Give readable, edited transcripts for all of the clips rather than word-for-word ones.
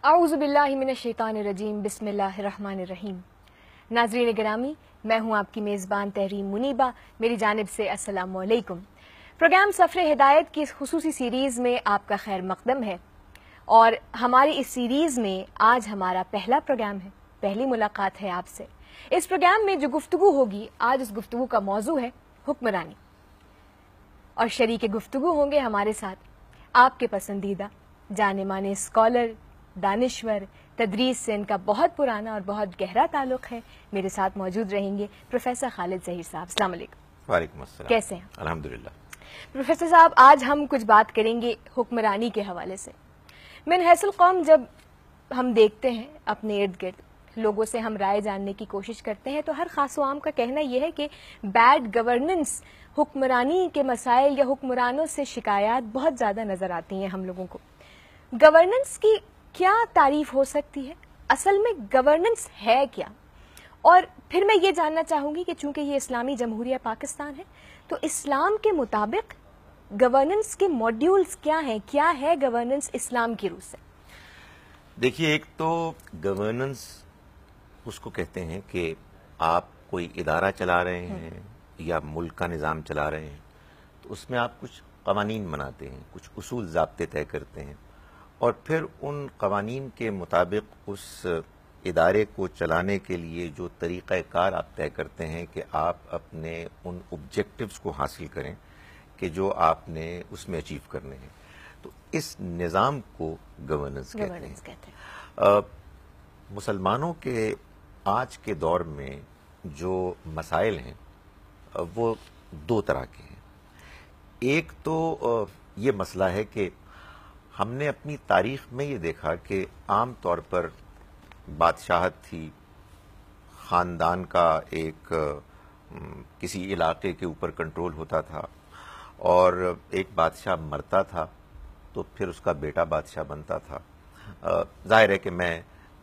اعوذ باللہ من الشیطان الرجیم، بسم اللہ الرحمن الرحیم۔ ناظرین گرامی، میں ہوں آپ کی میزبان تحریم منیبہ، میری جانب سے السلام علیکم۔ پروگرام سفر ہدایت کی اس خصوصی سیریز میں آپ کا خیر مقدم ہے، اور ہماری اس سیریز میں آج ہمارا پہلا پروگرام ہے، پہلی ملاقات ہے آپ سے۔ اس پروگرام میں جو گفتگو ہوگی، آج اس گفتگو کا موضوع ہے حکمرانی، اور شریک گفتگو ہوں گے ہمارے ساتھ آپ کے پسندیدہ جانے مانے اسکالر، دانشور، تدریس سے ان کا بہت پرانا اور بہت گہرا تعلق ہے۔ میرے ساتھ موجود رہیں گے پروفیسر خالد ظہیر صاحب۔ السلام علیکم۔ وعلیکم السلام۔ کیسے ہیں؟ الحمدللہ۔ پروفیسر صاحب، آج ہم کچھ بات کریں گے حکمرانی کے حوالے سے۔ من حیث القوم جب ہم دیکھتے ہیں اپنے ارد گرد، لوگوں سے ہم رائے جاننے کی کوشش کرتے ہیں، تو ہر خاص و عام کا کہنا یہ ہے کہ بیڈ گورننس، حکمرانی کے مسائل یا حکمرانوں سے شکایات بہت زیادہ نظر آتی ہیں ہم لوگوں کو۔ گورننس کی کیا تعریف ہو سکتی ہے؟ اصل میں گورننس ہے کیا؟ اور پھر میں یہ جاننا چاہوں گی کہ چونکہ یہ اسلامی جمہوریہ پاکستان ہے، تو اسلام کے مطابق گورننس کے ماڈیولز کیا ہیں؟ کیا ہے گورننس اسلام کی روح سے؟ دیکھیے، ایک تو گورننس اس کو کہتے ہیں کہ آپ کوئی ادارہ چلا رہے ہیں یا ملک کا نظام چلا رہے ہیں، تو اس میں آپ کچھ قوانین بناتے ہیں، کچھ اصول ضابطے طے کرتے ہیں، اور پھر ان قوانین کے مطابق اس ادارے کو چلانے کے لیے جو طریقہ کار آپ طے کرتے ہیں کہ آپ اپنے ان آبجیکٹیوز کو حاصل کریں کہ جو آپ نے اس میں اچیو کرنے ہیں، تو اس نظام کو گورننس کہتے ہیں۔ مسلمانوں کے آج کے دور میں جو مسائل ہیں وہ دو طرح کے ہیں۔ ایک تو یہ مسئلہ ہے کہ ہم نے اپنی تاریخ میں یہ دیکھا کہ عام طور پر بادشاہت تھی، خاندان کا ایک کسی علاقے کے اوپر کنٹرول ہوتا تھا، اور ایک بادشاہ مرتا تھا تو پھر اس کا بیٹا بادشاہ بنتا تھا۔ ظاہر ہے کہ میں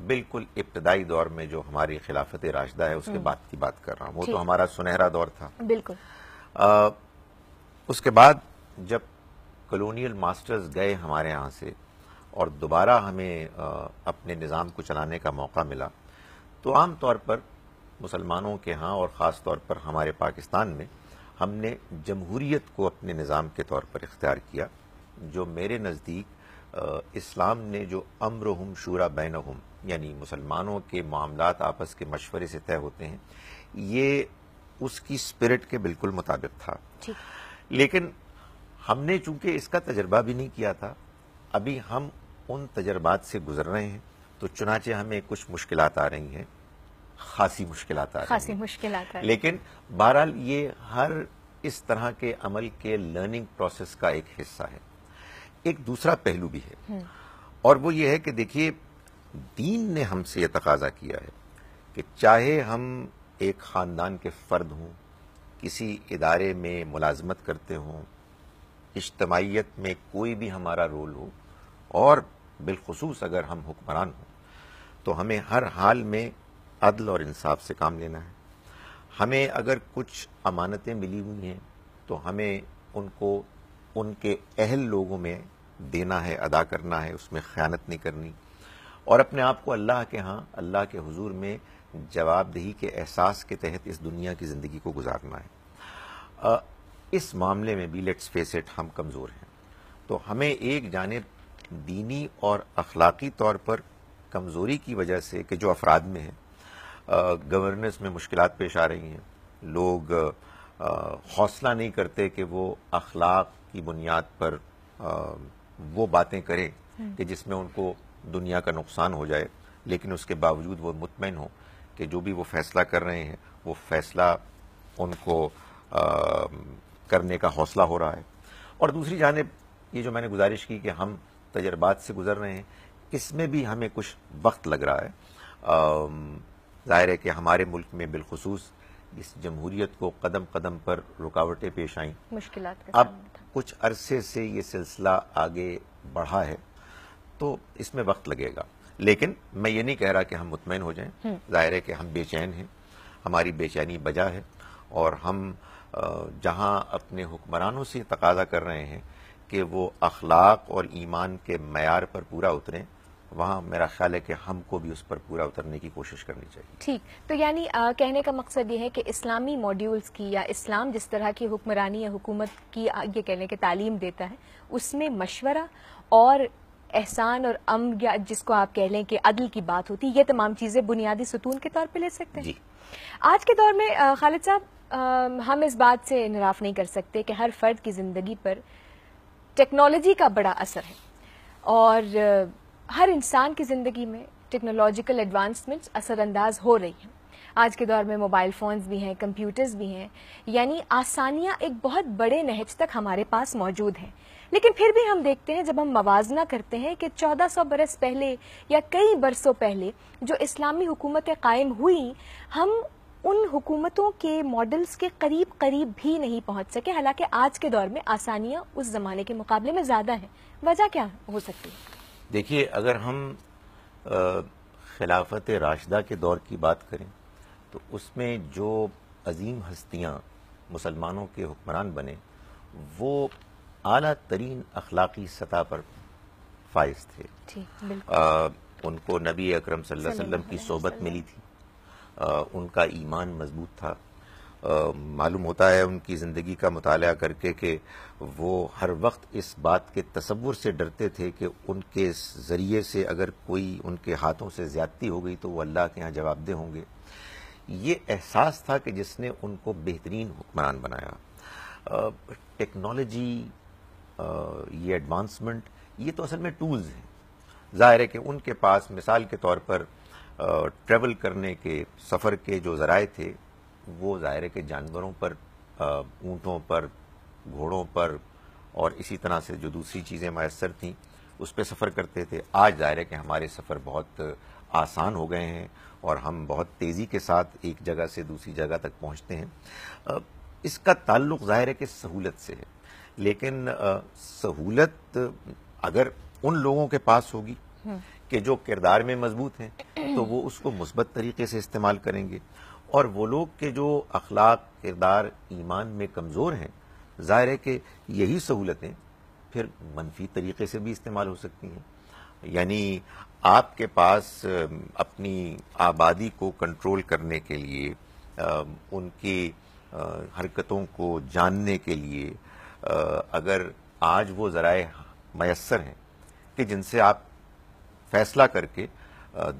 بالکل ابتدائی دور میں جو ہماری خلافت راشدہ ہے اس کے بعد کی بات کر رہا ہوں، وہ تو ہمارا سنہرا دور تھا۔ بالکل۔ اس کے بعد جب کلونیل ماسٹرز گئے ہمارے ہاں سے اور دوبارہ ہمیں اپنے نظام کو چلانے کا موقع ملا، تو عام طور پر مسلمانوں کے ہاں اور خاص طور پر ہمارے پاکستان میں ہم نے جمہوریت کو اپنے نظام کے طور پر اختیار کیا، جو میرے نزدیک اسلام نے جو امرہم شورا بینہم، یعنی مسلمانوں کے معاملات آپس کے مشورے سے طے ہوتے ہیں، یہ اس کی اسپرٹ کے بالکل مطابق تھا۔ لیکن ہم نے چونکہ اس کا تجربہ بھی نہیں کیا تھا، ابھی ہم ان تجربات سے گزر رہے ہیں، تو چنانچہ ہمیں کچھ مشکلات آ رہی ہیں، خاصی مشکلات آ رہی ہیں۔ لیکن بہرحال یہ ہر اس طرح کے عمل کے لرننگ پروسیس کا ایک حصہ ہے۔ ایک دوسرا پہلو بھی ہے، اور وہ یہ ہے کہ دیکھیے، دین نے ہم سے یہ تقاضا کیا ہے کہ چاہے ہم ایک خاندان کے فرد ہوں، کسی ادارے میں ملازمت کرتے ہوں، اجتماعیت میں کوئی بھی ہمارا رول ہو، اور بالخصوص اگر ہم حکمران ہوں، تو ہمیں ہر حال میں عدل اور انصاف سے کام لینا ہے۔ ہمیں اگر کچھ امانتیں ملی ہوئی ہیں تو ہمیں ان کو ان کے اہل لوگوں میں دینا ہے، ادا کرنا ہے، اس میں خیانت نہیں کرنی، اور اپنے آپ کو اللہ کے ہاں، اللہ کے حضور میں جواب دہی کے احساس کے تحت اس دنیا کی زندگی کو گزارنا ہے۔ اس معاملے میں بھی لیٹس فیس اٹ، ہم کمزور ہیں، تو ہمیں ایک جانب دینی اور اخلاقی طور پر کمزوری کی وجہ سے کہ جو افراد میں ہے، گورننس میں مشکلات پیش آ رہی ہیں، لوگ حوصلہ نہیں کرتے کہ وہ اخلاق کی بنیاد پر وہ باتیں کریں کہ جس میں ان کو دنیا کا نقصان ہو جائے، لیکن اس کے باوجود وہ مطمئن ہوں کہ جو بھی وہ فیصلہ کر رہے ہیں وہ فیصلہ ان کو کرنے کا حوصلہ ہو رہا ہے۔ اور دوسری جانب یہ جو میں نے گزارش کی کہ ہم تجربات سے گزر رہے ہیں، اس میں بھی ہمیں کچھ وقت لگ رہا ہے۔ ظاہر ہے کہ ہمارے ملک میں بالخصوص اس جمہوریت کو قدم قدم پر رکاوٹیں پیش آئیں، مشکلات اب کچھ عرصے سے یہ سلسلہ آگے بڑھا ہے، تو اس میں وقت لگے گا، لیکن میں یہ نہیں کہہ رہا کہ ہم مطمئن ہو جائیں۔ ظاہر ہے کہ ہم بے چین ہیں، ہماری بے چینی بجا ہے، اور ہم جہاں اپنے حکمرانوں سے تقاضا کر رہے ہیں کہ وہ اخلاق اور ایمان کے معیار پر پورا اتریں، وہاں میرا خیال ہے کہ ہم کو بھی اس پر پورا اترنے کی کوشش کرنی چاہیے. ٹھیک، تو یعنی کہنے کا مقصد یہ ہے کہ اسلامی ماڈیولز کی یا اسلام جس طرح کی حکمرانی یا حکومت کی یہ کہنے کے تعلیم دیتا ہے، اس میں مشورہ اور احسان اور امن یا جس کو آپ کہہ لیں کہ عدل کی بات ہوتی ہے، یہ تمام چیزیں بنیادی ستون کے طور پہ لے سکتے ہیں. جی. آج کے دور میں خالد صاحب ہم اس بات سے انحراف نہیں کر سکتے کہ ہر فرد کی زندگی پر ٹیکنالوجی کا بڑا اثر ہے، اور ہر انسان کی زندگی میں ٹیکنالوجیکل ایڈوانسمنٹس اثر انداز ہو رہی ہیں. آج کے دور میں موبائل فونز بھی ہیں، کمپیوٹرز بھی ہیں، یعنی آسانیاں ایک بہت بڑے نہج تک ہمارے پاس موجود ہیں. لیکن پھر بھی ہم دیکھتے ہیں جب ہم موازنہ کرتے ہیں کہ 1400 برس پہلے یا کئی برسوں پہلے جو اسلامی حکومتیں قائم ہوئیں، ہم ان حکومتوں کے ماڈلز کے قریب بھی نہیں پہنچ سکے، حالانکہ آج کے دور میں آسانیاں اس زمانے کے مقابلے میں زیادہ ہیں. وجہ کیا ہو سکتی ہے؟ دیکھیے، اگر ہم خلافت راشدہ کے دور کی بات کریں تو اس میں جو عظیم ہستیاں مسلمانوں کے حکمران بنے وہ اعلیٰ ترین اخلاقی سطح پر فائز تھے. ان کو نبی اکرم صلی اللہ علیہ وسلم کی صحبت ملی تھی، ان کا ایمان مضبوط تھا. معلوم ہوتا ہے ان کی زندگی کا مطالعہ کر کے کہ وہ ہر وقت اس بات کے تصور سے ڈرتے تھے کہ ان کے ذریعے سے اگر کوئی ان کے ہاتھوں سے زیادتی ہو گئی تو وہ اللہ کے ہاں جواب دہ ہوں گے. یہ احساس تھا کہ جس نے ان کو بہترین حکمران بنایا. ٹیکنالوجی، یہ ایڈوانسمنٹ، یہ تو اصل میں ٹولز ہیں. ظاہر ہے کہ ان کے پاس مثال کے طور پر ٹریول کرنے کے، سفر کے جو ذرائع تھے وہ ظاہر ہے کہ جانوروں پر، اونٹوں پر، گھوڑوں پر اور اسی طرح سے جو دوسری چیزیں میسر تھیں اس پہ سفر کرتے تھے. آج ظاہر ہے کہ ہمارے سفر بہت آسان ہو گئے ہیں اور ہم بہت تیزی کے ساتھ ایک جگہ سے دوسری جگہ تک پہنچتے ہیں. اس کا تعلق ظاہر ہے کہ سہولت سے ہے، لیکن سہولت اگر ان لوگوں کے پاس ہوگی کہ جو کردار میں مضبوط ہیں تو وہ اس کو مثبت طریقے سے استعمال کریں گے، اور وہ لوگ کہ جو اخلاق، کردار، ایمان میں کمزور ہیں، ظاہر ہے کہ یہی سہولتیں پھر منفی طریقے سے بھی استعمال ہو سکتی ہیں. یعنی آپ کے پاس اپنی آبادی کو کنٹرول کرنے کے لیے، ان کی حرکتوں کو جاننے کے لیے اگر آج وہ ذرائع میسر ہیں کہ جن سے آپ فیصلہ کر کے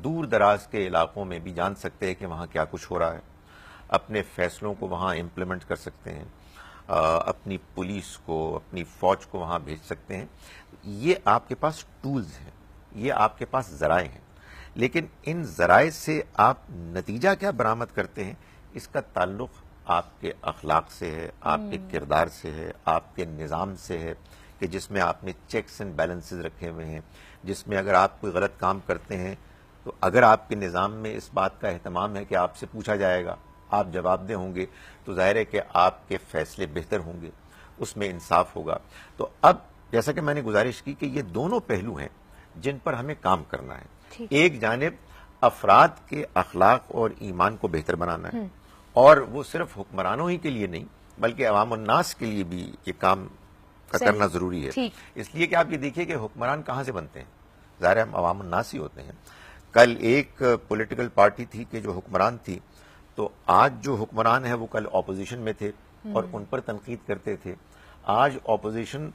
دور دراز کے علاقوں میں بھی جان سکتے ہیں کہ وہاں کیا کچھ ہو رہا ہے، اپنے فیصلوں کو وہاں امپلیمنٹ کر سکتے ہیں، اپنی پولیس کو، اپنی فوج کو وہاں بھیج سکتے ہیں. یہ آپ کے پاس ٹولز ہیں، یہ آپ کے پاس ذرائع ہیں. لیکن ان ذرائع سے آپ نتیجہ کیا برآمد کرتے ہیں، اس کا تعلق آپ کے اخلاق سے ہے، آپ کے کردار سے ہے، آپ کے نظام سے ہے کہ جس میں آپ نے چیکس اینڈ بیلنسز رکھے ہوئے ہیں، جس میں اگر آپ کوئی غلط کام کرتے ہیں تو اگر آپ کے نظام میں اس بات کا اہتمام ہے کہ آپ سے پوچھا جائے گا، آپ جواب دہ ہوں گے، تو ظاہر ہے کہ آپ کے فیصلے بہتر ہوں گے، اس میں انصاف ہوگا. تو اب جیسا کہ میں نے گزارش کی کہ یہ دونوں پہلو ہیں جن پر ہمیں کام کرنا ہے. ایک جانب افراد کے اخلاق اور ایمان کو بہتر بنانا ہے، اور وہ صرف حکمرانوں ہی کے لیے نہیں بلکہ عوام الناس کے لیے بھی یہ کام کرنا ضروری ہے. اس لیے کہ آپ یہ دیکھیے کہ حکمران کہاں سے بنتے ہیں، ظاہر ہم عوام الناس ہی ہوتے ہیں. کل ایک پولیٹیکل پارٹی تھی کہ جو حکمران تھی، تو آج جو حکمران ہے وہ کل اپوزیشن میں تھے اور ان پر تنقید کرتے تھے. آج اپوزیشن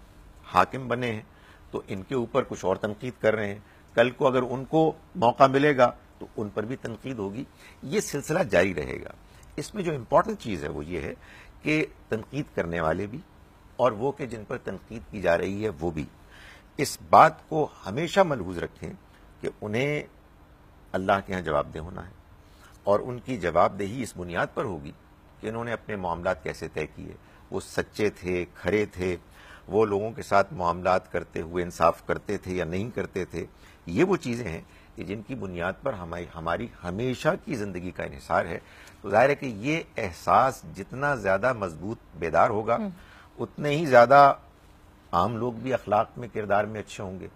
حاکم بنے ہیں تو ان کے اوپر کچھ اور تنقید کر رہے ہیں، کل کو اگر ان کو موقع ملے گا تو ان پر بھی تنقید ہوگی. یہ سلسلہ جاری رہے گا. اس میں جو امپورٹنٹ چیز ہے وہ یہ ہے کہ تنقید کرنے والے بھی اور وہ کہ جن پر تنقید کی جا رہی ہے وہ بھی اس بات کو ہمیشہ ملحوظ رکھیں کہ انہیں اللہ کے ہاں جواب دہ ہونا ہے، اور ان کی جواب دہی اس بنیاد پر ہوگی کہ انہوں نے اپنے معاملات کیسے طے کیے، وہ سچے تھے، کھرے تھے، وہ لوگوں کے ساتھ معاملات کرتے ہوئے انصاف کرتے تھے یا نہیں کرتے تھے. یہ وہ چیزیں ہیں کہ جن کی بنیاد پر ہماری ہمیشہ کی زندگی کا انحصار ہے. تو ظاہر ہے کہ یہ احساس جتنا زیادہ مضبوط بیدار ہوگا اتنے ہی زیادہ عام لوگ بھی اخلاق میں، کردار میں اچھے ہوں گے،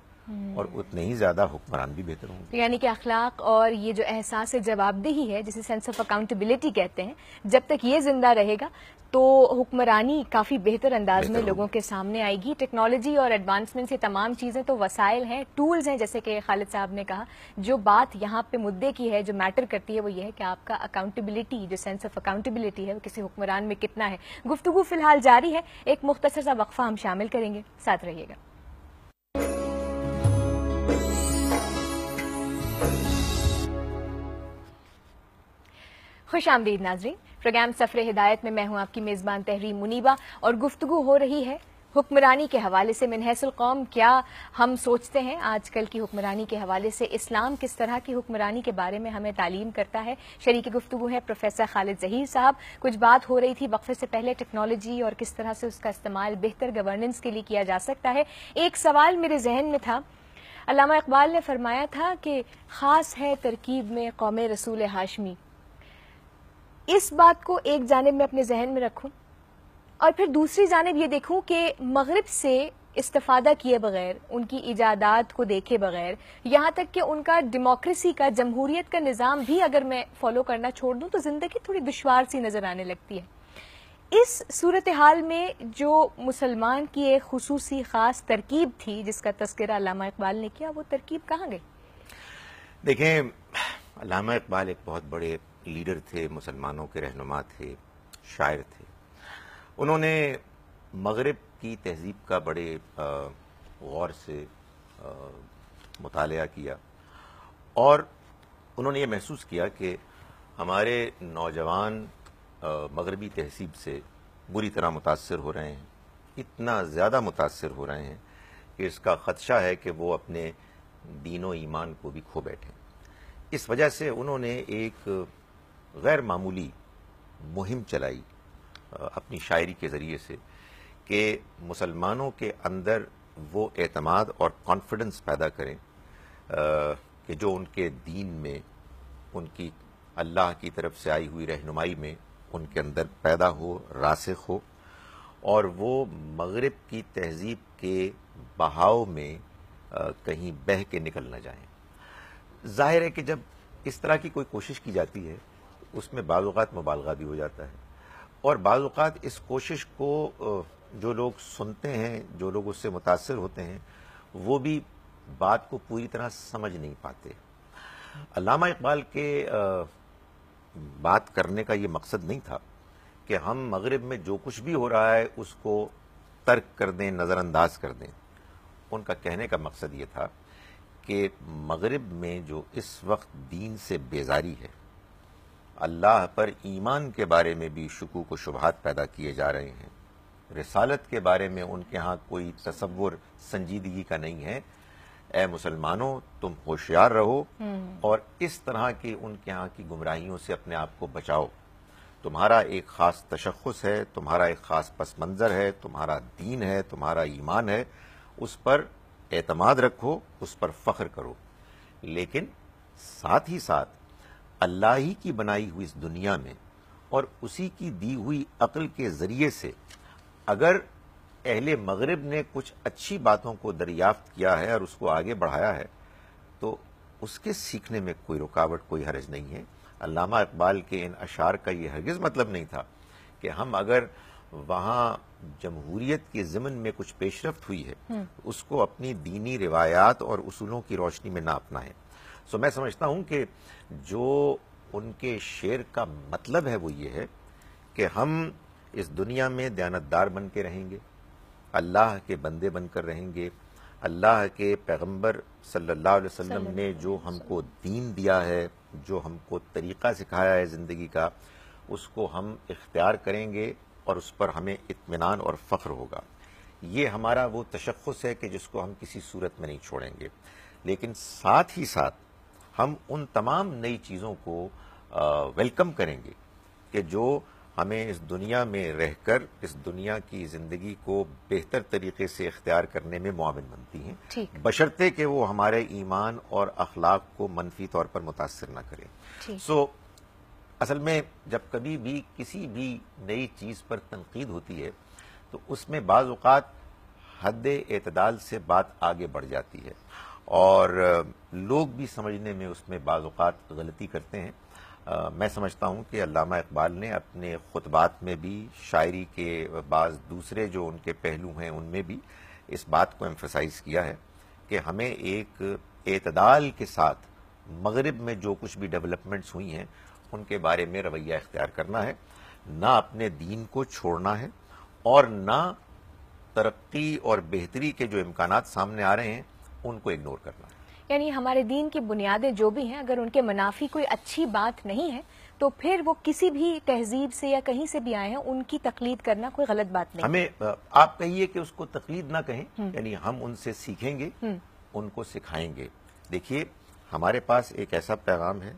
اور اتنے ہی زیادہ حکمران بھی بہتر ہوں گے. یعنی کہ اخلاق اور یہ جو احساس جوابدہی ہے جسے سینس آف اکاؤنٹیبلٹی کہتے ہیں، جب تک یہ زندہ رہے گا تو حکمرانی کافی بہتر انداز میں لوگوں کے سامنے آئے گی. ٹیکنالوجی اور ایڈوانسمنٹ سے تمام چیزیں تو وسائل ہیں، ٹولز ہیں، جیسے کہ خالد صاحب نے کہا. جو بات یہاں پہ مدعے کی ہے، جو میٹر کرتی ہے، وہ یہ ہے کہ آپ کا اکاؤنٹیبلٹی، جو سینس آف اکاؤنٹیبلٹی ہے، وہ کسی حکمران میں کتنا ہے. گفتگو فی الحال جاری ہے، ایک مختصر سا وقفہ ہم شامل کریں گے، ساتھ رہیے گا. خوش آمدید ناظرین، پروگرام سفر ہدایت میں ہوں آپ کی میزبان تحریم منیبہ، اور گفتگو ہو رہی ہے حکمرانی کے حوالے سے. من حیث القوم کیا ہم سوچتے ہیں آج کل کی حکمرانی کے حوالے سے، اسلام کس طرح کی حکمرانی کے بارے میں ہمیں تعلیم کرتا ہے. شریک گفتگو ہے پروفیسر خالد ظہیر صاحب. کچھ بات ہو رہی تھی وقفے سے پہلے ٹیکنالوجی اور کس طرح سے اس کا استعمال بہتر گورننس کے لیے کیا جا سکتا ہے. ایک سوال میرے ذہن میں تھا، علامہ اقبال نے فرمایا تھا کہ خاص ہے ترکیب میں قوم رسول ہاشمی. اس بات کو ایک جانب میں اپنے ذہن میں رکھوں اور پھر دوسری جانب یہ دیکھوں کہ مغرب سے استفادہ کیے بغیر، ان کی ایجادات کو دیکھے بغیر، یہاں تک کہ ان کا ڈیموکریسی کا، جمہوریت کا نظام بھی اگر میں فالو کرنا چھوڑ دوں تو زندگی تھوڑی دشوار سی نظر آنے لگتی ہے. اس صورتحال میں جو مسلمان کی ایک خصوصی خاص ترکیب تھی جس کا تذکرہ علامہ اقبال نے کیا، وہ ترکیب کہاں گئی؟ دیکھیں، علامہ اقبال ایک بہت بڑے لیڈر تھے، مسلمانوں کے رہنما تھے، شاعر تھے. انہوں نے مغرب کی تہذیب کا بڑے غور سے مطالعہ کیا اور انہوں نے یہ محسوس کیا کہ ہمارے نوجوان مغربی تہذیب سے بری طرح متاثر ہو رہے ہیں. اتنا زیادہ متاثر ہو رہے ہیں کہ اس کا خدشہ ہے کہ وہ اپنے دین و ایمان کو بھی کھو بیٹھیں. اس وجہ سے انہوں نے ایک غیر معمولی مہم چلائی اپنی شاعری کے ذریعے سے کہ مسلمانوں کے اندر وہ اعتماد اور کانفیڈنس پیدا کریں کہ جو ان کے دین میں، ان کی اللہ کی طرف سے آئی ہوئی رہنمائی میں ان کے اندر پیدا ہو، راسخ ہو، اور وہ مغرب کی تہذیب کے بہاؤ میں کہیں بہہ کے نکل نہ جائیں. ظاہر ہے کہ جب اس طرح کی کوئی کوشش کی جاتی ہے اس میں بعض اوقات مبالغہ بھی ہو جاتا ہے، اور بعض اوقات اس کوشش کو جو لوگ سنتے ہیں، جو لوگ اس سے متاثر ہوتے ہیں، وہ بھی بات کو پوری طرح سمجھ نہیں پاتے. علامہ اقبال کے بات کرنے کا یہ مقصد نہیں تھا کہ ہم مغرب میں جو کچھ بھی ہو رہا ہے اس کو ترک کر دیں، نظر انداز کر دیں. ان کا کہنے کا مقصد یہ تھا کہ مغرب میں جو اس وقت دین سے بیزاری ہے، اللہ پر ایمان کے بارے میں بھی شکوک و شبہات پیدا کیے جا رہے ہیں، رسالت کے بارے میں ان کے ہاں کوئی تصور سنجیدگی کا نہیں ہے. اے مسلمانوں، تم ہوشیار رہو اور اس طرح کی ان کے ہاں کی گمراہیوں سے اپنے آپ کو بچاؤ. تمہارا ایک خاص تشخص ہے، تمہارا ایک خاص پس منظر ہے، تمہارا دین ہے، تمہارا ایمان ہے، اس پر اعتماد رکھو، اس پر فخر کرو. لیکن ساتھ ہی ساتھ اللہ ہی کی بنائی ہوئی اس دنیا میں اور اسی کی دی ہوئی عقل کے ذریعے سے اگر اہل مغرب نے کچھ اچھی باتوں کو دریافت کیا ہے اور اس کو آگے بڑھایا ہے تو اس کے سیکھنے میں کوئی رکاوٹ، کوئی حرج نہیں ہے. علامہ اقبال کے ان اشعار کا یہ ہرگز مطلب نہیں تھا کہ ہم اگر وہاں جمہوریت کے ضمن میں کچھ پیش رفت ہوئی ہے اس کو اپنی دینی روایات اور اصولوں کی روشنی میں نہ اپنائیں. سو میں سمجھتا ہوں کہ جو ان کے شعر کا مطلب ہے وہ یہ ہے کہ ہم اس دنیا میں دیانتدار بن کے رہیں گے، اللہ کے بندے بن کر رہیں گے. اللہ کے پیغمبر صلی اللہ علیہ وسلم نے جو ہم کو دین دیا ہے، جو ہم کو طریقہ سکھایا ہے زندگی کا، اس کو ہم اختیار کریں گے اور اس پر ہمیں اطمینان اور فخر ہوگا. یہ ہمارا وہ تشخص ہے کہ جس کو ہم کسی صورت میں نہیں چھوڑیں گے. لیکن ساتھ ہی ساتھ ہم ان تمام نئی چیزوں کو ویلکم کریں گے کہ جو ہمیں اس دنیا میں رہ کر اس دنیا کی زندگی کو بہتر طریقے سے اختیار کرنے میں معاون بنتی ہیں، بشرطے کہ وہ ہمارے ایمان اور اخلاق کو منفی طور پر متاثر نہ کریں. سو اصل میں جب کبھی بھی کسی بھی نئی چیز پر تنقید ہوتی ہے تو اس میں بعض اوقات حد اعتدال سے بات آگے بڑھ جاتی ہے اور لوگ بھی سمجھنے میں اس میں بعض اوقات غلطی کرتے ہیں. میں سمجھتا ہوں کہ علامہ اقبال نے اپنے خطبات میں بھی، شاعری کے بعض دوسرے جو ان کے پہلو ہیں ان میں بھی اس بات کو ایمفسائز کیا ہے کہ ہمیں ایک اعتدال کے ساتھ مغرب میں جو کچھ بھی ڈیولپمنٹس ہوئی ہیں ان کے بارے میں رویہ اختیار کرنا ہے، نہ اپنے دین کو چھوڑنا ہے اور نہ ترقی اور بہتری کے جو امکانات سامنے آ رہے ہیں ان کو اگنور کرنا ہے. یعنی ہمارے دین کی بنیادیں جو بھی ہیں، اگر ان کے منافی کوئی اچھی بات نہیں ہے تو پھر وہ کسی بھی تہذیب سے یا کہیں سے بھی آئے ہیں ان کی تقلید کرنا کوئی غلط بات نہیں. ہمیں آپ کہیے کہ اس کو تقلید نہ کہیں، یعنی ہم ان سے سیکھیں گے، ان کو سکھائیں گے. دیکھیے ہمارے پاس ایک ایسا پیغام ہے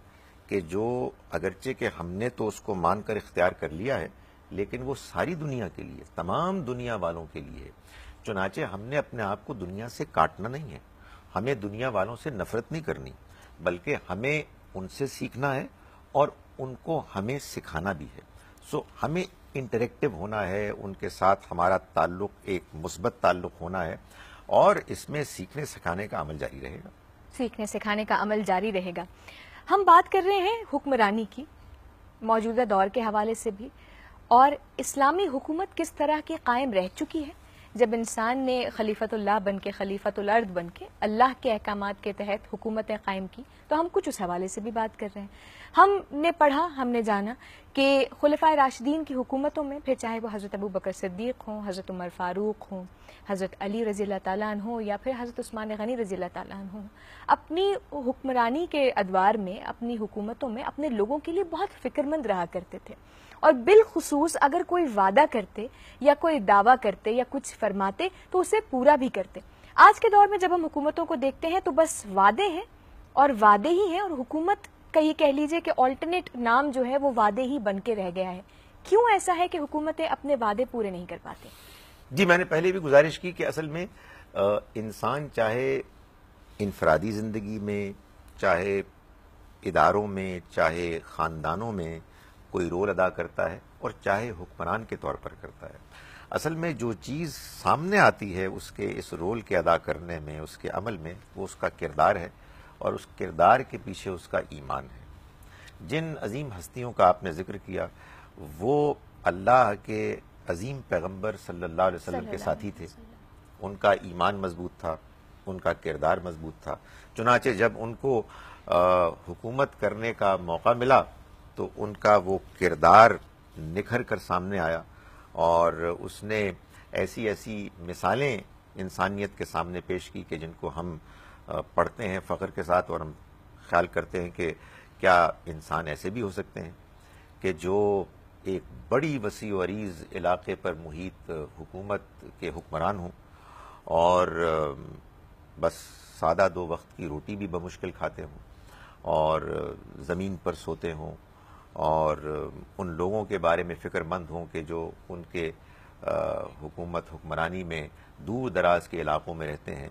کہ جو اگرچہ کہ ہم نے تو اس کو مان کر اختیار کر لیا ہے لیکن وہ ساری دنیا کے لیے، تمام دنیا والوں کے لیے ہے. چنانچہ ہم نے اپنے آپ کو دنیا سے کاٹنا نہیں ہے، ہمیں دنیا والوں سے نفرت نہیں کرنی، بلکہ ہمیں ان سے سیکھنا ہے اور ان کو ہمیں سکھانا بھی ہے. ہمیں انٹریکٹیو ہونا ہے، ان کے ساتھ ہمارا تعلق ایک مثبت تعلق ہونا ہے اور اس میں سیکھنے سکھانے کا عمل جاری رہے گا. سیکھنے سکھانے کا عمل جاری رہے گا. ہم بات کر رہے ہیں حکمرانی کی، موجودہ دور کے حوالے سے بھی، اور اسلامی حکومت کس طرح کی قائم رہ چکی ہے. جب انسان نے خلیفۃ اللہ بن کے، خلیفۃ الارض بن کے اللہ کے احکامات کے تحت حکومتیں قائم کی، تو ہم کچھ اس حوالے سے بھی بات کر رہے ہیں. ہم نے پڑھا، ہم نے جانا کہ خلفائے راشدین کی حکومتوں میں، پھر چاہے وہ حضرت ابو بکر صدیق ہوں، حضرت عمر فاروق ہوں، حضرت علی رضی اللہ تعالیٰ عنہ ہوں، یا پھر حضرت عثمان غنی رضی اللہ تعالیٰ عنہ ہوں، اپنی حکمرانی کے ادوار میں، اپنی حکومتوں میں اپنے لوگوں کے لیے بہت فکر مند رہا کرتے تھے. اور بالخصوص اگر کوئی وعدہ کرتے یا کوئی دعویٰ کرتے یا کچھ فرماتے تو اسے پورا بھی کرتے. آج کے دور میں جب ہم حکومتوں کو دیکھتے ہیں تو بس وعدے ہیں اور وعدے ہی ہیں، اور حکومت کا یہ کہہ لیجئے کہ آلٹرنیٹ نام جو ہے وہ وعدے ہی بن کے رہ گیا ہے. کیوں ایسا ہے کہ حکومتیں اپنے وعدے پورے نہیں کر پاتے؟ جی، میں نے پہلے بھی گزارش کی کہ اصل میں انسان چاہے انفرادی زندگی میں، چاہے اداروں میں، چاہے خاندانوں میں کوئی رول ادا کرتا ہے اور چاہے حکمران کے طور پر کرتا ہے، اصل میں جو چیز سامنے آتی ہے اس کے اس رول کے ادا کرنے میں، اس کے عمل میں، وہ اس کا کردار ہے اور اس کردار کے پیچھے اس کا ایمان ہے. جن عظیم ہستیوں کا آپ نے ذکر کیا وہ اللہ کے عظیم پیغمبر صلی اللہ علیہ وسلم کے ساتھی تھے. ان کا ایمان مضبوط تھا، ان کا کردار مضبوط تھا. چنانچہ جب ان کو حکومت کرنے کا موقع ملا تو ان کا وہ کردار نکھر کر سامنے آیا اور اس نے ایسی ایسی مثالیں انسانیت کے سامنے پیش کی کہ جن کو ہم پڑھتے ہیں فخر کے ساتھ اور ہم خیال کرتے ہیں کہ کیا انسان ایسے بھی ہو سکتے ہیں کہ جو ایک بڑی وسیع و عریض علاقے پر محیط حکومت کے حکمران ہوں اور بس سادہ 2 وقت کی روٹی بھی بمشکل کھاتے ہوں اور زمین پر سوتے ہوں اور ان لوگوں کے بارے میں فکر مند ہوں کہ جو ان کے حکمرانی میں دور دراز کے علاقوں میں رہتے ہیں.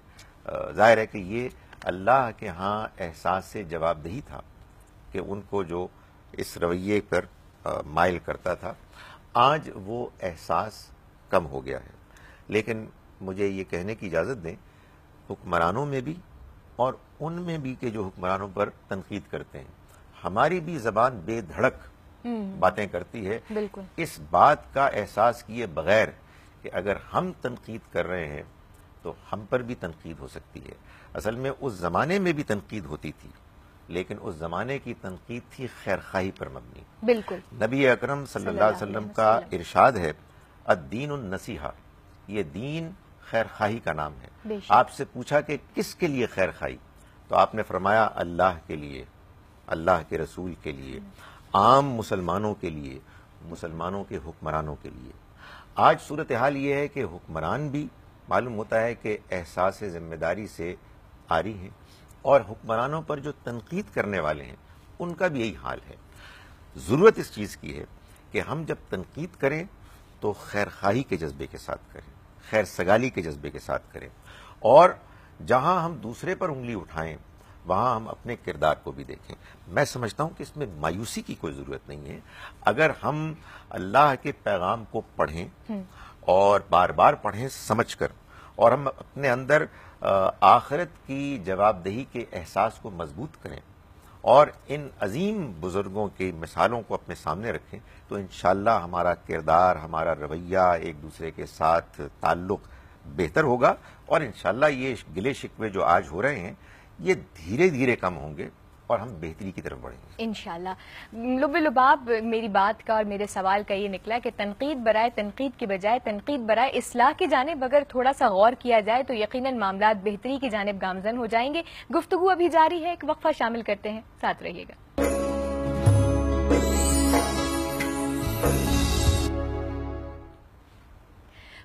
ظاہر ہے کہ یہ اللہ کے ہاں احساس سے جواب دہی تھا کہ ان کو جو اس رویے پر مائل کرتا تھا. آج وہ احساس کم ہو گیا ہے، لیکن مجھے یہ کہنے کی اجازت دیں حکمرانوں میں بھی اور ان میں بھی کہ جو حکمرانوں پر تنقید کرتے ہیں، ہماری بھی زبان بے دھڑک باتیں کرتی ہے. بالکل اس بات کا احساس کیے بغیر کہ اگر ہم تنقید کر رہے ہیں تو ہم پر بھی تنقید ہو سکتی ہے. اصل میں اس زمانے میں بھی تنقید ہوتی تھی لیکن اس زمانے کی تنقید تھی خیرخواہی پر مبنی. بالکل نبی اکرم صلی اللہ علیہ وسلم کا ارشاد ہے الدین النصیحہ، یہ دین خیرخواہی کا نام ہے. آپ سے پوچھا کہ کس کے لیے خیرخواہی، تو آپ نے فرمایا اللہ کے لیے، اللہ کے رسول کے لیے، عام مسلمانوں کے لیے، مسلمانوں کے حکمرانوں کے لیے. آج صورتحال یہ ہے کہ حکمران بھی معلوم ہوتا ہے کہ احساس ذمہ داری سے عاری ہیں اور حکمرانوں پر جو تنقید کرنے والے ہیں ان کا بھی یہی حال ہے. ضرورت اس چیز کی ہے کہ ہم جب تنقید کریں تو خیرخواہی کے جذبے کے ساتھ کریں، خیر سگالی کے جذبے کے ساتھ کریں، اور جہاں ہم دوسرے پر انگلی اٹھائیں وہاں ہم اپنے کردار کو بھی دیکھیں. میں سمجھتا ہوں کہ اس میں مایوسی کی کوئی ضرورت نہیں ہے. اگر ہم اللہ کے پیغام کو پڑھیں اور بار بار پڑھیں سمجھ کر، اور ہم اپنے اندر آخرت کی جواب دہی کے احساس کو مضبوط کریں اور ان عظیم بزرگوں کی مثالوں کو اپنے سامنے رکھیں تو انشاءاللہ ہمارا کردار، ہمارا رویہ، ایک دوسرے کے ساتھ تعلق بہتر ہوگا، اور انشاءاللہ یہ گلے شکوے جو آج ہو رہے ہیں یہ دھیرے دھیرے کم ہوں گے اور ہم بہتری کی طرف بڑھیں گے انشاءاللہ۔ لب لباب میری بات کا اور میرے سوال کا یہ نکلا کہ تنقید برائے تنقید کی بجائے تنقید برائے اصلاح کی جانب اگر تھوڑا سا غور کیا جائے تو یقیناً معاملات بہتری کی جانب گامزن ہو جائیں گے۔ گفتگو ابھی جاری ہے، ایک وقفہ شامل کرتے ہیں، ساتھ رہیے گا۔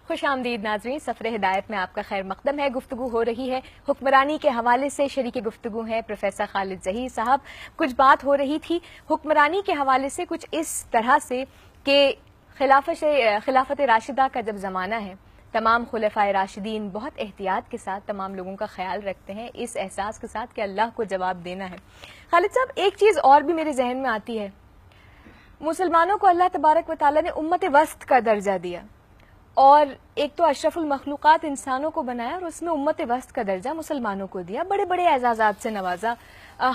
خوش آمدید ناظرین، سفر ہدایت میں آپ کا خیر مقدم ہے۔ گفتگو ہو رہی ہے حکمرانی کے حوالے سے، شریک گفتگو ہیں پروفیسر خالد ظہیر صاحب۔ کچھ بات ہو رہی تھی حکمرانی کے حوالے سے کچھ اس طرح سے کہ خلافت راشدہ کا جب زمانہ ہے، تمام خلفائے راشدین بہت احتیاط کے ساتھ تمام لوگوں کا خیال رکھتے ہیں، اس احساس کے ساتھ کہ اللہ کو جواب دینا ہے۔ خالد صاحب، ایک چیز اور بھی میرے ذہن میں آتی ہے، مسلمانوں کو اللہ تبارک و تعالیٰ نے امت وسط کا درجہ دیا، اور ایک تو اشرف المخلوقات انسانوں کو بنایا اور اس میں امت وسط کا درجہ مسلمانوں کو دیا، بڑے بڑے اعزازات سے نوازا۔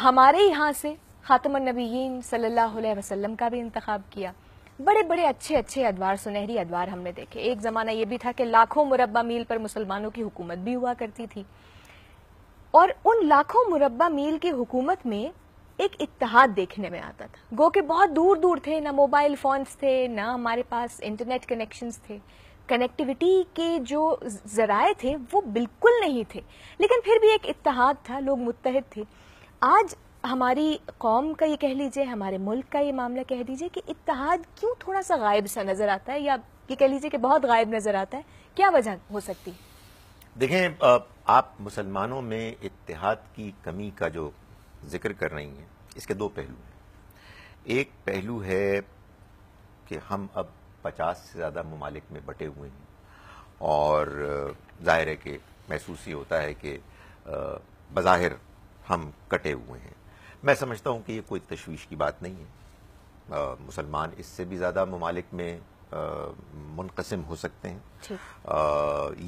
ہمارے یہاں سے خاتم النبیین صلی اللہ علیہ وسلم کا بھی انتخاب کیا، بڑے بڑے اچھے اچھے ادوار، سنہری ادوار ہم نے دیکھے۔ ایک زمانہ یہ بھی تھا کہ لاکھوں مربع میل پر مسلمانوں کی حکومت بھی ہوا کرتی تھی، اور ان لاکھوں مربع میل کی حکومت میں ایک اتحاد دیکھنے میں آتا تھا، گو کہ بہت دور دور تھے، نہ موبائل فونز تھے، نہ ہمارے پاس انٹرنیٹ کنیکشنز تھے، کنیکٹیوٹی کے جو ذرائع تھے وہ بالکل نہیں تھے، لیکن پھر بھی ایک اتحاد تھا، لوگ متحد تھے۔ آج ہماری قوم کا یہ کہہ لیجئے، ہمارے ملک کا یہ معاملہ کہہ دیجئے کہ اتحاد کیوں تھوڑا سا غائب سا نظر آتا ہے، یا یہ کہہ لیجئے کہ بہت غائب نظر آتا ہے، کیا وجہ ہو سکتی؟ دیکھیں، آپ مسلمانوں میں اتحاد کی کمی کا جو ذکر کر رہی ہیں، اس کے دو پہلو ہیں۔ ایک پہلو ہے کہ ہم اب 50 سے زیادہ ممالک میں بٹے ہوئے ہیں، اور ظاہر ہے کہ محسوس ہی ہوتا ہے کہ بظاہر ہم کٹے ہوئے ہیں۔ میں سمجھتا ہوں کہ یہ کوئی تشویش کی بات نہیں ہے، مسلمان اس سے بھی زیادہ ممالک میں منقسم ہو سکتے ہیں،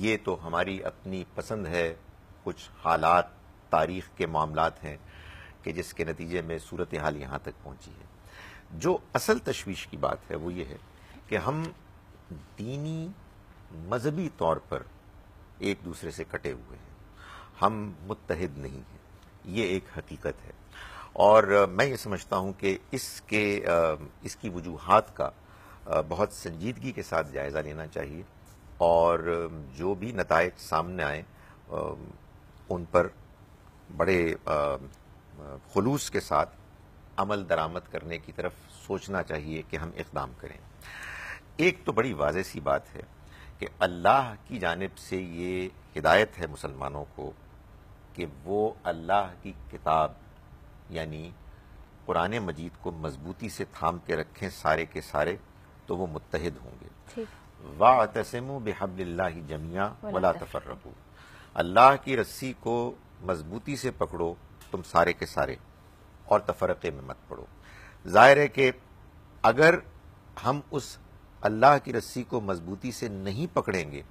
یہ تو ہماری اپنی پسند ہے، کچھ حالات تاریخ کے معاملات ہیں کہ جس کے نتیجے میں صورتحال یہاں تک پہنچی ہے۔ جو اصل تشویش کی بات ہے وہ یہ ہے کہ ہم دینی مذہبی طور پر ایک دوسرے سے کٹے ہوئے ہیں، ہم متحد نہیں ہیں، یہ ایک حقیقت ہے، اور میں یہ سمجھتا ہوں کہ اس کی وجوہات کا بہت سنجیدگی کے ساتھ جائزہ لینا چاہیے، اور جو بھی نتائج سامنے آئیں ان پر بڑے خلوص کے ساتھ عمل درآمد کرنے کی طرف سوچنا چاہیے کہ ہم اقدام کریں۔ ایک تو بڑی واضح سی بات ہے کہ اللہ کی جانب سے یہ ہدایت ہے مسلمانوں کو کہ وہ اللہ کی کتاب یعنی قرآن مجید کو مضبوطی سے تھام کے رکھیں سارے کے سارے، تو وہ متحد ہوں گے۔ وَاعْتَصِمُوا بِحَبْلِ اللَّهِ جَمِيعًا وَلَا تَفَرَّقُوا، اللہ کی رسی کو مضبوطی سے پکڑو تم سارے کے سارے، اور تفرقے میں مت پڑو۔ ظاہر ہے کہ اگر ہم اس اللہ کی رسی کو مضبوطی سے نہیں پکڑیں گے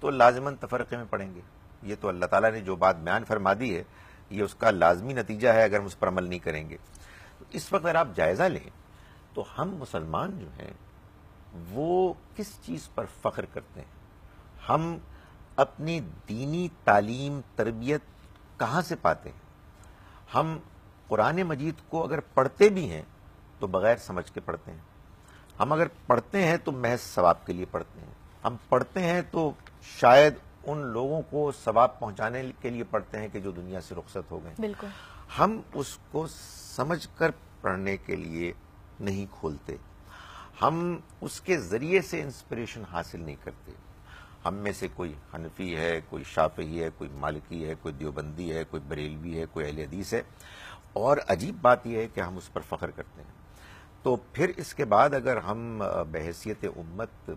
تو لازماً تفرقے میں پڑیں گے۔ یہ تو اللہ تعالیٰ نے جو بات بیان فرما دی ہے یہ اس کا لازمی نتیجہ ہے اگر ہم اس پر عمل نہیں کریں گے۔ تو اس وقت اگر آپ جائزہ لیں تو ہم مسلمان جو ہیں وہ کس چیز پر فخر کرتے ہیں، ہم اپنی دینی تعلیم تربیت کہاں سے پاتے ہیں؟ ہم قرآن مجید کو اگر پڑھتے بھی ہیں تو بغیر سمجھ کے پڑھتے ہیں، ہم اگر پڑھتے ہیں تو محض ثواب کے لیے پڑھتے ہیں، ہم پڑھتے ہیں تو شاید ان لوگوں کو ثواب پہنچانے کے لیے پڑھتے ہیں کہ جو دنیا سے رخصت ہو گئے۔ بالکل، ہم اس کو سمجھ کر پڑھنے کے لیے نہیں کھولتے، ہم اس کے ذریعے سے انسپریشن حاصل نہیں کرتے۔ ہم میں سے کوئی حنفی ہے، کوئی شافعی ہے، کوئی مالکی ہے، کوئی دیوبندی ہے، کوئی بریلوی ہے، کوئی اہل حدیث ہے، اور عجیب بات یہ ہے کہ ہم اس پر فخر کرتے ہیں۔ تو پھر اس کے بعد اگر ہم بحیثیت امت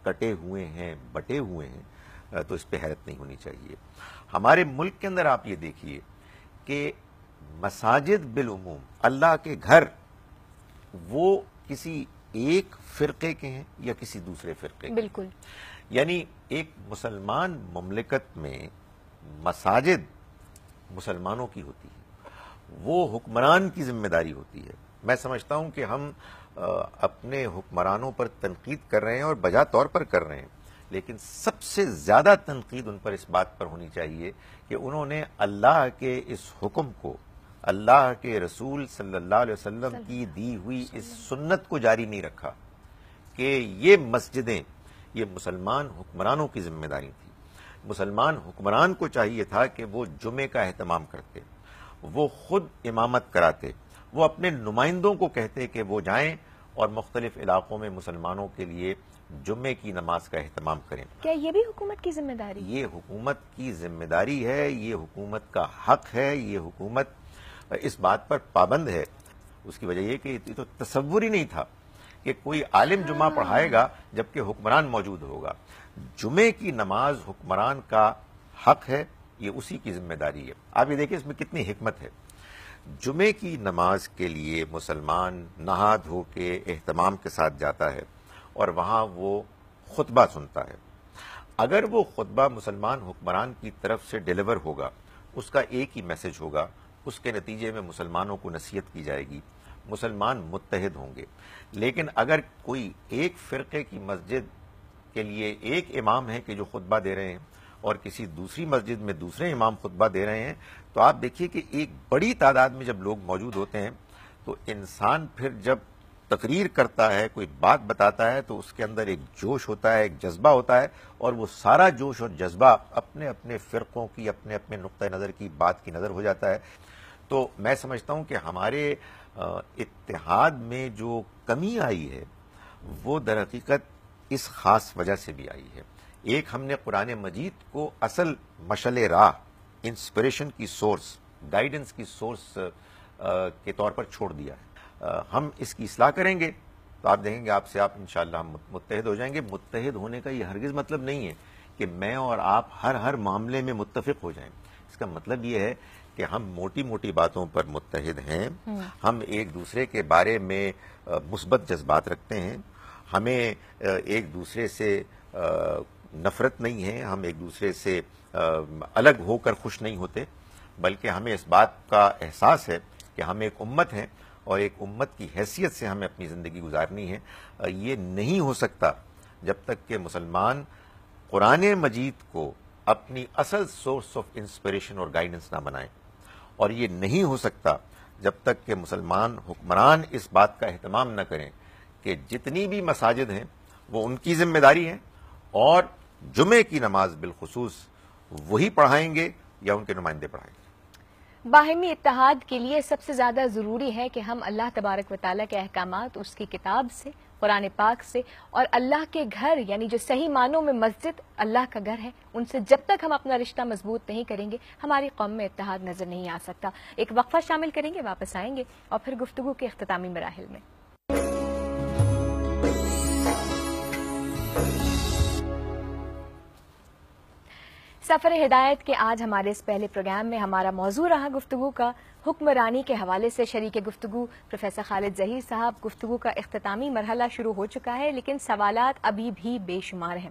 کٹے ہوئے ہیں، بٹے ہوئے ہیں، تو اس پہ حیرت نہیں ہونی چاہیے۔ ہمارے ملک کے اندر آپ یہ دیکھیے کہ مساجد بالعموم، اللہ کے گھر، وہ کسی ایک فرقے کے ہیں یا کسی دوسرے فرقے کے، بالکل، یعنی ایک مسلمان مملکت میں مساجد مسلمانوں کی ہوتی ہے، وہ حکمران کی ذمہ داری ہوتی ہے. میں سمجھتا ہوں کہ ہم اپنے حکمرانوں پر تنقید کر رہے ہیں اور بجا طور پر کر رہے ہیں، لیکن سب سے زیادہ تنقید ان پر اس بات پر ہونی چاہیے کہ انہوں نے اللہ کے اس حکم کو، اللہ کے رسول صلی اللہ علیہ وسلم کی دی ہوئی اس سنت کو جاری نہیں رکھا کہ یہ مسجدیں یہ مسلمان حکمرانوں کی ذمہ داری تھی. مسلمان حکمران کو چاہیے تھا کہ وہ جمعے کا اہتمام کرتے، وہ خود امامت کراتے، وہ اپنے نمائندوں کو کہتے کہ وہ جائیں اور مختلف علاقوں میں مسلمانوں کے لیے جمعے کی نماز کا اہتمام کریں. کیا یہ بھی حکومت کی ذمہ داری؟ یہ حکومت کی ذمہ داری ہے، یہ حکومت کا حق ہے، یہ حکومت اس بات پر پابند ہے. اس کی وجہ یہ کہ یہ تو تصور ہی نہیں تھا کہ کوئی عالم جمعہ پڑھائے گا جبکہ حکمران موجود ہوگا. جمعے کی نماز حکمران کا حق ہے، یہ اسی کی ذمہ داری ہے. آپ یہ دیکھیں اس میں کتنی حکمت ہے. جمعے کی نماز کے لیے مسلمان نہا دھو کے اہتمام کے ساتھ جاتا ہے اور وہاں وہ خطبہ سنتا ہے. اگر وہ خطبہ مسلمان حکمران کی طرف سے ڈیلیور ہوگا، اس کا ایک ہی میسج ہوگا، اس کے نتیجے میں مسلمانوں کو نصیحت کی جائے گی، مسلمان متحد ہوں گے. لیکن اگر کوئی ایک فرقے کی مسجد کے لیے ایک امام ہے کہ جو خطبہ دے رہے ہیں اور کسی دوسری مسجد میں دوسرے امام خطبہ دے رہے ہیں، تو آپ دیکھیے کہ ایک بڑی تعداد میں جب لوگ موجود ہوتے ہیں تو انسان پھر جب تقریر کرتا ہے، کوئی بات بتاتا ہے، تو اس کے اندر ایک جوش ہوتا ہے، ایک جذبہ ہوتا ہے، اور وہ سارا جوش اور جذبہ اپنے اپنے فرقوں کی، اپنے اپنے نقطہ نظر کی بات کی نظر ہو جاتا ہے. تو میں سمجھتا ہوں کہ ہمارے اتحاد میں جو کمی آئی ہے وہ در حقیقت اس خاص وجہ سے بھی آئی ہے. ایک، ہم نے قرآن مجید کو اصل مشعل راہ، انسپریشن کی سورس، گائیڈنس کی سورس کے طور پر چھوڑ دیا ہے. ہم اس کی اصلاح کریں گے تو آپ دیکھیں گے آپ سے انشاءاللہ ہم متحد ہو جائیں گے. متحد ہونے کا یہ ہرگز مطلب نہیں ہے کہ میں اور آپ ہر معاملے میں متفق ہو جائیں. اس کا مطلب یہ ہے کہ ہم موٹی موٹی باتوں پر متحد ہیں، ہم ایک دوسرے کے بارے میں مثبت جذبات رکھتے ہیں، ہمیں ایک دوسرے سے نفرت نہیں ہے، ہم ایک دوسرے سے الگ ہو کر خوش نہیں ہوتے، بلکہ ہمیں اس بات کا احساس ہے کہ ہم ایک امت ہیں اور ایک امت کی حیثیت سے ہمیں اپنی زندگی گزارنی ہے. یہ نہیں ہو سکتا جب تک کہ مسلمان قرآن مجید کو اپنی اصل سورس آف انسپریشن اور گائیڈنس نہ بنائیں، اور یہ نہیں ہو سکتا جب تک کہ مسلمان حکمران اس بات کا اہتمام نہ کریں کہ جتنی بھی مساجد ہیں وہ ان کی ذمہ داری ہے، اور جمعے کی نماز بالخصوص وہی پڑھائیں گے یا ان کے نمائندے پڑھائیں گے. باہمی اتحاد کے لیے سب سے زیادہ ضروری ہے کہ ہم اللہ تبارک و تعالیٰ کے احکامات، اس کی کتاب سے، قرآن پاک سے، اور اللہ کے گھر یعنی جو صحیح معنوں میں مسجد اللہ کا گھر ہے، ان سے جب تک ہم اپنا رشتہ مضبوط نہیں کریں گے ہماری قوم میں اتحاد نظر نہیں آ سکتا. ایک وقفہ شامل کریں گے، واپس آئیں گے اور پھر گفتگو کے اختتامی مراحل میں. سفر ہدایت کے آج ہمارے اس پہلے پروگرام میں ہمارا موضوع رہا گفتگو کا حکمرانی کے حوالے سے. شریک گفتگو پروفیسر خالد ظہیر صاحب. گفتگو کا اختتامی مرحلہ شروع ہو چکا ہے لیکن سوالات ابھی بھی بے شمار ہیں.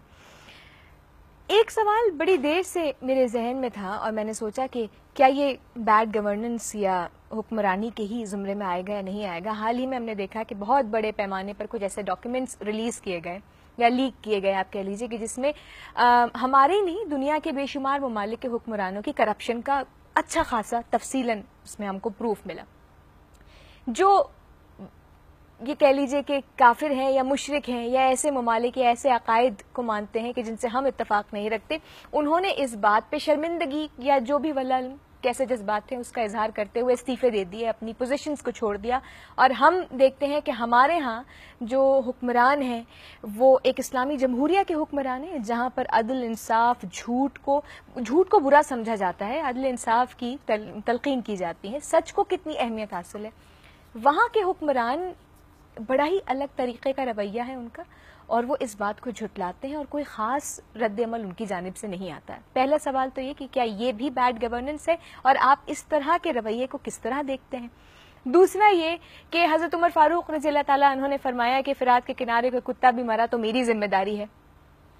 ایک سوال بڑی دیر سے میرے ذہن میں تھا اور میں نے سوچا کہ کیا یہ بیڈ گورننس یا حکمرانی کے ہی زمرے میں آئے گا یا نہیں آئے گا. حال ہی میں ہم نے دیکھا کہ بہت بڑے پیمانے پر کچھ ایسے ڈاکیومنٹس ریلیز کیے گئے یا لیک کیے گئے آپ کہہ لیجیے کہ جس میں ہمارے نہیں دنیا کے بے شمار ممالک کے حکمرانوں کی کرپشن کا اچھا خاصا تفصیلاً اس میں ہم کو پروف ملا. جو یہ کہہ لیجیے کہ کافر ہیں یا مشرک ہیں یا ایسے ممالک یا ایسے عقائد کو مانتے ہیں کہ جن سے ہم اتفاق نہیں رکھتے، انہوں نے اس بات پہ شرمندگی یا جو بھی ولا کیسے جذبات تھے اس کا اظہار کرتے ہوئے استعفے دے دیے، اپنی پوزیشنز کو چھوڑ دیا. اور ہم دیکھتے ہیں کہ ہمارے ہاں جو حکمران ہیں وہ ایک اسلامی جمہوریہ کے حکمران ہیں جہاں پر عدل، انصاف، جھوٹ کو برا سمجھا جاتا ہے، عدل انصاف کی تلقین کی جاتی ہے، سچ کو کتنی اہمیت حاصل ہے. وہاں کے حکمران بڑا ہی الگ طریقے کا رویہ ہے ان کا، اور وہ اس بات کو جھٹلاتے ہیں اور کوئی خاص رد عمل ان کی جانب سے نہیں آتا ہے. پہلا سوال تو یہ کہ کیا یہ بھی بیڈ گورننس ہے اور آپ اس طرح کے رویے کو کس طرح دیکھتے ہیں؟ دوسرا یہ کہ حضرت عمر فاروق رضی اللہ تعالیٰ انہوں نے فرمایا کہ فرات کے کنارے کوئی کتا بھی مرا تو میری ذمہ داری ہے.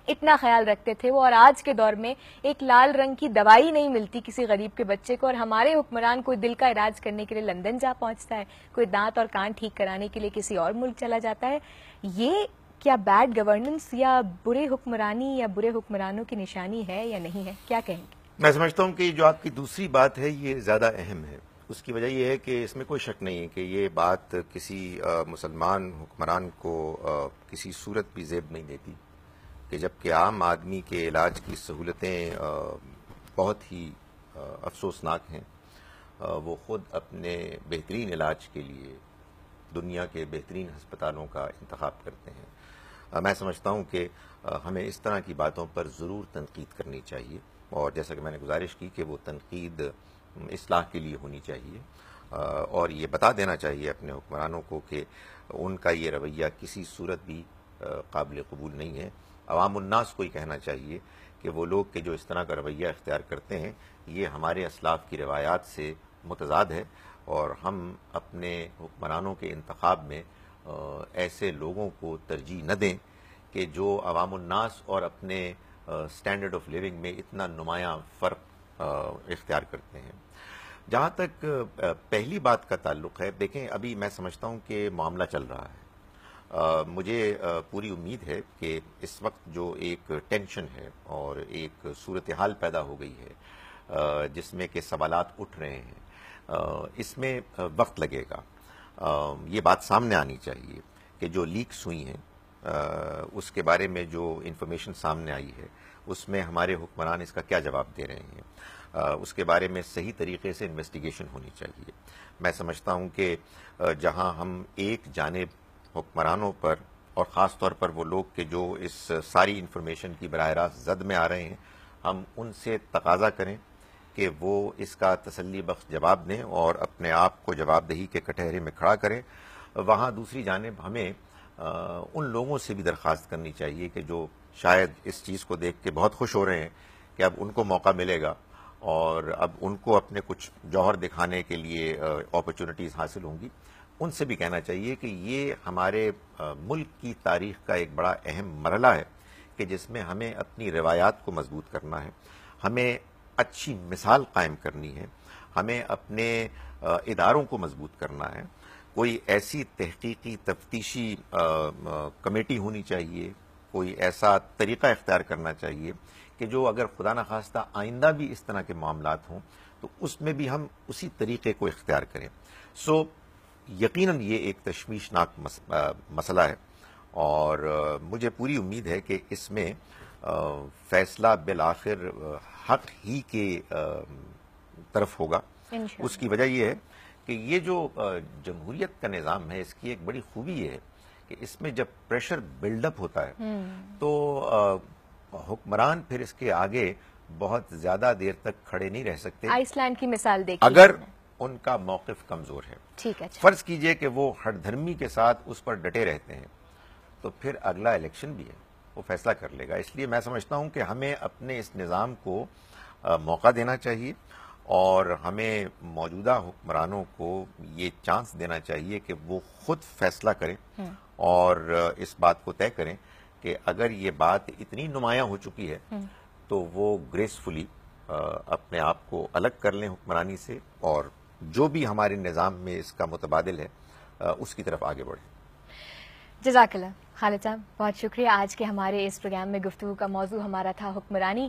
اتنا خیال رکھتے تھے وہ، اور آج کے دور میں ایک لال رنگ کی دوائی نہیں ملتی کسی غریب کے بچے کو، اور ہمارے حکمران کوئی دل کا علاج کرنے کے لیے لندن جا پہنچتا ہے، کوئی دانت اور کان ٹھیک کرانے کے لیے کسی اور ملک چلا جاتا ہے. یہ کیا بیڈ گورننس یا برے حکمرانی یا برے حکمرانوں کی نشانی ہے یا نہیں ہے؟ کیا کہیں گے؟ میں سمجھتا ہوں کہ جو آپ کی دوسری بات ہے یہ زیادہ اہم ہے. اس کی وجہ یہ ہے کہ اس میں کوئی شک نہیں ہے کہ یہ بات کسی مسلمان حکمران کو کسی صورت بھی زیب نہیں دیتی کہ جبکہ عام آدمی کے علاج کی سہولتیں بہت ہی افسوسناک ہیں، وہ خود اپنے بہترین علاج کے لیے دنیا کے بہترین ہسپتالوں کا انتخاب کرتے ہیں. میں سمجھتا ہوں کہ ہمیں اس طرح کی باتوں پر ضرور تنقید کرنی چاہیے، اور جیسا کہ میں نے گزارش کی کہ وہ تنقید اصلاح کے لیے ہونی چاہیے، اور یہ بتا دینا چاہیے اپنے حکمرانوں کو کہ ان کا یہ رویہ کسی صورت بھی قابل قبول نہیں ہے. عوام الناس کو یہ کہنا چاہیے کہ وہ لوگ کہ جو اس طرح کا رویہ اختیار کرتے ہیں یہ ہمارے اسلاف کی روایات سے متضاد ہے، اور ہم اپنے حکمرانوں کے انتخاب میں ایسے لوگوں کو ترجیح نہ دیں کہ جو عوام الناس اور اپنے اسٹینڈرڈ آف لیونگ میں اتنا نمایاں فرق اختیار کرتے ہیں. جہاں تک پہلی بات کا تعلق ہے، دیکھیں ابھی میں سمجھتا ہوں کہ معاملہ چل رہا ہے. مجھے پوری امید ہے کہ اس وقت جو ایک ٹینشن ہے اور ایک صورتحال پیدا ہو گئی ہے جس میں کہ سوالات اٹھ رہے ہیں، اس میں وقت لگے گا. یہ بات سامنے آنی چاہیے کہ جو لیکس ہوئی ہیں اس کے بارے میں جو انفارمیشن سامنے آئی ہے اس میں ہمارے حکمران اس کا کیا جواب دے رہے ہیں، اس کے بارے میں صحیح طریقے سے انویسٹیگیشن ہونی چاہیے. میں سمجھتا ہوں کہ جہاں ہم ایک جانب حکمرانوں پر اور خاص طور پر وہ لوگ کہ جو اس ساری انفارمیشن کی براہ راست زد میں آ رہے ہیں، ہم ان سے تقاضا کریں کہ وہ اس کا تسلی بخش جواب دیں اور اپنے آپ کو جواب دہی کے کٹہرے میں کھڑا کریں. وہاں دوسری جانب ہمیں ان لوگوں سے بھی درخواست کرنی چاہیے کہ جو شاید اس چیز کو دیکھ کے بہت خوش ہو رہے ہیں کہ اب ان کو موقع ملے گا اور اب ان کو اپنے کچھ جوہر دکھانے کے لیے اپرچونٹیز حاصل ہوں گی، ان سے بھی کہنا چاہیے کہ یہ ہمارے ملک کی تاریخ کا ایک بڑا اہم مرحلہ ہے کہ جس میں ہمیں اپنی روایات کو مضبوط کرنا ہے، ہمیں اچھی مثال قائم کرنی ہے، ہمیں اپنے اداروں کو مضبوط کرنا ہے. کوئی ایسی تحقیقی تفتیشی کمیٹی ہونی چاہیے، کوئی ایسا طریقہ اختیار کرنا چاہیے کہ جو اگر خدا نخواستہ آئندہ بھی اس طرح کے معاملات ہوں تو اس میں بھی ہم اسی طریقے کو اختیار کریں. یقیناً یہ ایک تشویشناک مسئلہ ہے، اور مجھے پوری امید ہے کہ اس میں فیصلہ بالآخر حق ہی کے طرف ہوگا. اس کی وجہ یہ ہے کہ یہ جو جمہوریت کا نظام ہے اس کی ایک بڑی خوبی یہ ہے کہ اس میں جب پریشر بلڈ اپ ہوتا ہے تو حکمران پھر اس کے آگے بہت زیادہ دیر تک کھڑے نہیں رہ سکتے. آئس لینڈ کی مثال دیکھیں اگر ان کا موقف کمزور ہے. ٹھیک ہے، فرض کیجئے کہ وہ ہٹ دھرمی کے ساتھ اس پر ڈٹے رہتے ہیں تو پھر اگلا الیکشن بھی ہے، وہ فیصلہ کر لے گا. اس لیے میں سمجھتا ہوں کہ ہمیں اپنے اس نظام کو موقع دینا چاہیے اور ہمیں موجودہ حکمرانوں کو یہ چانس دینا چاہیے کہ وہ خود فیصلہ کریں اور اس بات کو طے کریں کہ اگر یہ بات اتنی نمایاں ہو چکی ہے تو وہ گریسفلی اپنے آپ کو الگ کر لیں حکمرانی سے اور جو بھی ہمارے نظام میں اس کا متبادل ہے اس کی طرف آگے بڑھیں. جزاک اللہ خالد صاحب، بہت شکریہ. آج کے ہمارے اس پروگرام میں گفتگو کا موضوع ہمارا تھا حکمرانی.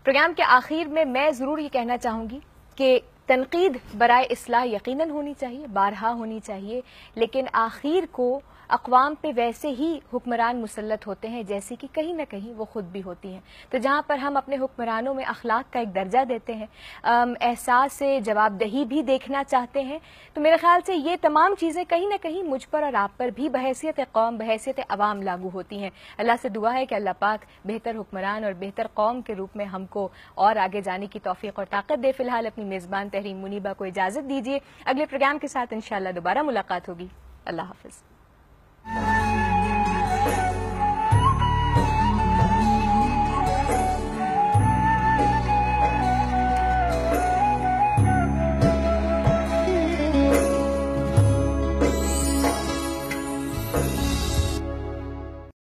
پروگرام کے آخر میں ضرور یہ کہنا چاہوں گی کہ تنقید برائے اصلاح یقیناً ہونی چاہیے، بارہا ہونی چاہیے، لیکن آخر کو اقوام پہ ویسے ہی حکمران مسلط ہوتے ہیں جیسے کہ کہیں نہ کہیں وہ خود بھی ہوتی ہیں. تو جہاں پر ہم اپنے حکمرانوں میں اخلاق کا ایک درجہ دیتے ہیں، احساس سے جواب دہی بھی دیکھنا چاہتے ہیں، تو میرے خیال سے یہ تمام چیزیں کہیں نہ کہیں مجھ پر اور آپ پر بھی بحیثیت قوم، بحیثیت عوام لاگو ہوتی ہیں. اللہ سے دعا ہے کہ اللہ پاک بہتر حکمران اور بہتر قوم کے روپ میں ہم کو اور آگے جانے کی توفیق اور طاقت دے. فی الحال اپنی میزبان تحریم منیبہ کو اجازت دیجیے. اگلے پروگرام کے ساتھ انشاءاللہ دوبارہ ملاقات ہوگی. اللہ حافظ.